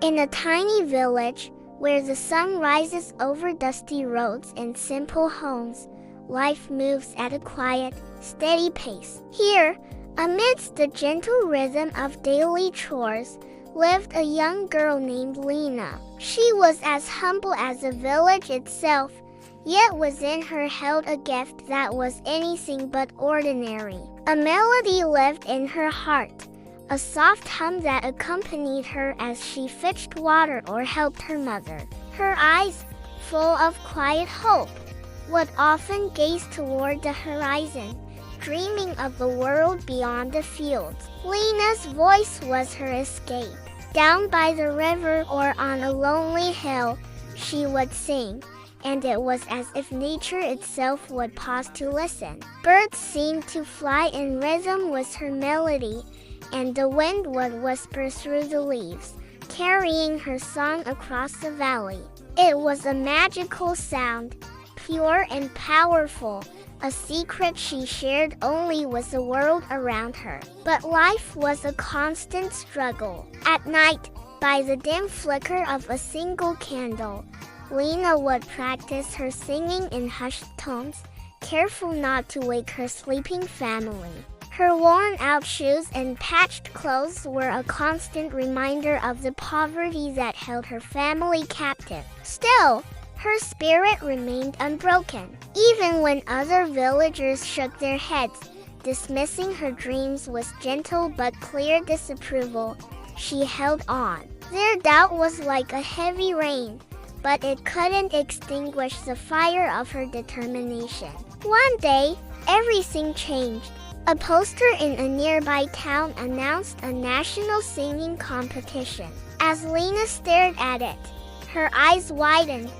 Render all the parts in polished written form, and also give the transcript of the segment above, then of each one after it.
In a tiny village, where the sun rises over dusty roads and simple homes, life moves at a quiet, steady pace. Here, amidst the gentle rhythm of daily chores, lived a young girl named Lina. She was as humble as the village itself, yet within her held a gift that was anything but ordinary. A melody lived in her heart, a soft hum that accompanied her as she fetched water or helped her mother. Her eyes, full of quiet hope, would often gaze toward the horizon, dreaming of the world beyond the fields. Lina's voice was her escape. Down by the river or on a lonely hill, she would sing, and it was as if nature itself would pause to listen. Birds seemed to fly in rhythm with her melody, and the wind would whisper through the leaves, carrying her song across the valley. It was a magical sound, pure and powerful, a secret she shared only with the world around her. But life was a constant struggle. At night, by the dim flicker of a single candle, Lina would practice her singing in hushed tones, careful not to wake her sleeping family. Her worn-out shoes and patched clothes were a constant reminder of the poverty that held her family captive. Still, her spirit remained unbroken. Even when other villagers shook their heads, dismissing her dreams with gentle but clear disapproval, she held on. Their doubt was like a heavy rain, but it couldn't extinguish the fire of her determination. One day, everything changed. A poster in a nearby town announced a national singing competition. As Lina stared at it, her eyes widened,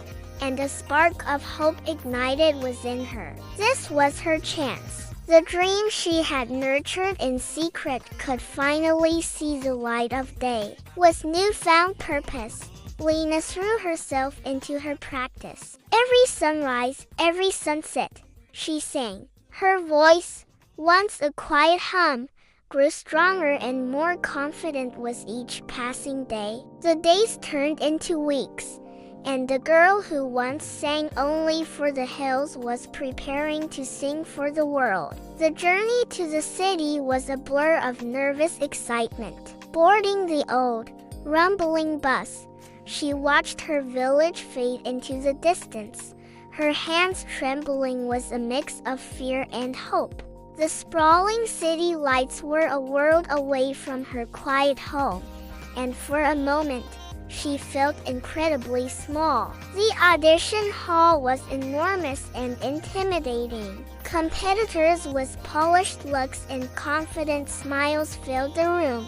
and a spark of hope ignited within her. This was her chance. The dream she had nurtured in secret could finally see the light of day. With newfound purpose, Lina threw herself into her practice. Every sunrise, every sunset, she sang. Her voice, once a quiet hum, grew stronger and more confident with each passing day. The days turned into weeks, and the girl who once sang only for the hills was preparing to sing for the world. The journey to the city was a blur of nervous excitement. Boarding the old, rumbling bus, she watched her village fade into the distance, her hands trembling with a mix of fear and hope. The sprawling city lights were a world away from her quiet home, and for a moment, she felt incredibly small. The audition hall was enormous and intimidating. Competitors with polished looks and confident smiles filled the room,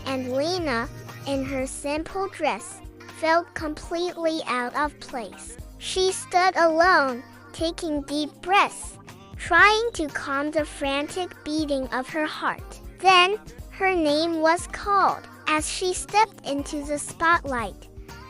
and Lina, in her simple dress, felt completely out of place. She stood alone, taking deep breaths, trying to calm the frantic beating of her heart. Then, her name was called. As she stepped into the spotlight,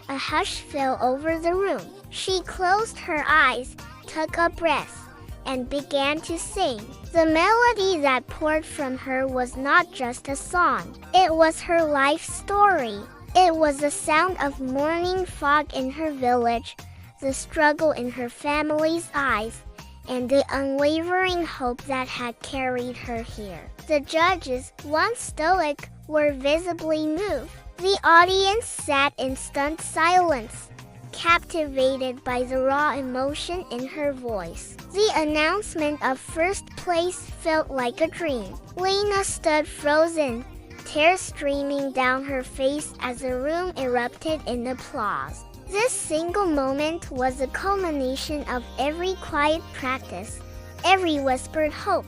a hush fell over the room. She closed her eyes, took a breath, and began to sing. The melody that poured from her was not just a song. It was her life story. It was the sound of morning fog in her village, the struggle in her family's eyes, and the unwavering hope that had carried her here. The judges, once stoic, were visibly moved. The audience sat in stunned silence, captivated by the raw emotion in her voice. The announcement of first place felt like a dream. Lina stood frozen, tears streaming down her face as the room erupted in applause. This single moment was a culmination of every quiet practice, every whispered hope,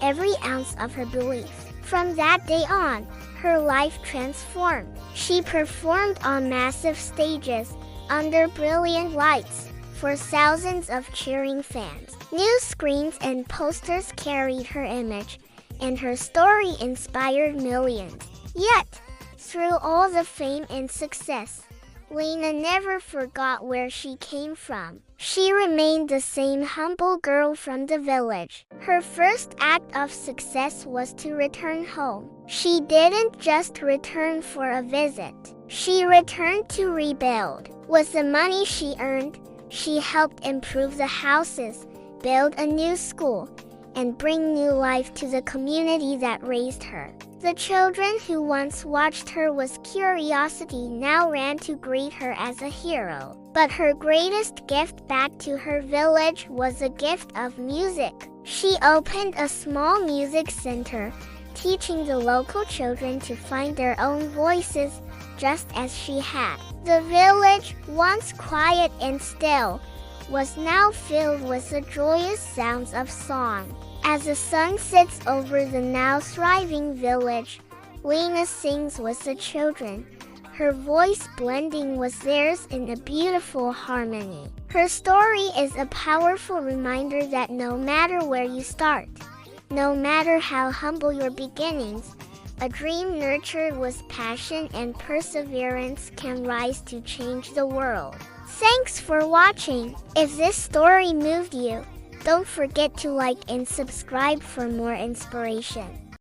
every ounce of her belief. From that day on, her life transformed. She performed on massive stages, under brilliant lights, for thousands of cheering fans. News screens and posters carried her image, and her story inspired millions. Yet, through all the fame and success, Lina never forgot where she came from. She remained the same humble girl from the village. Her first act of success was to return home. She didn't just return for a visit. She returned to rebuild. With the money she earned, she helped improve the houses, build a new school, and bring new life to the community that raised her. The children who once watched her with curiosity now ran to greet her as a hero. But her greatest gift back to her village was a gift of music. She opened a small music center, teaching the local children to find their own voices, just as she had. The village, once quiet and still, was now filled with the joyous sounds of song. As the sun sits over the now thriving village, Lina sings with the children, her voice blending with theirs in a beautiful harmony. Her story is a powerful reminder that no matter where you start, no matter how humble your beginnings, a dream nurtured with passion and perseverance can rise to change the world. Thanks for watching. If this story moved you, don't forget to like and subscribe for more inspiration.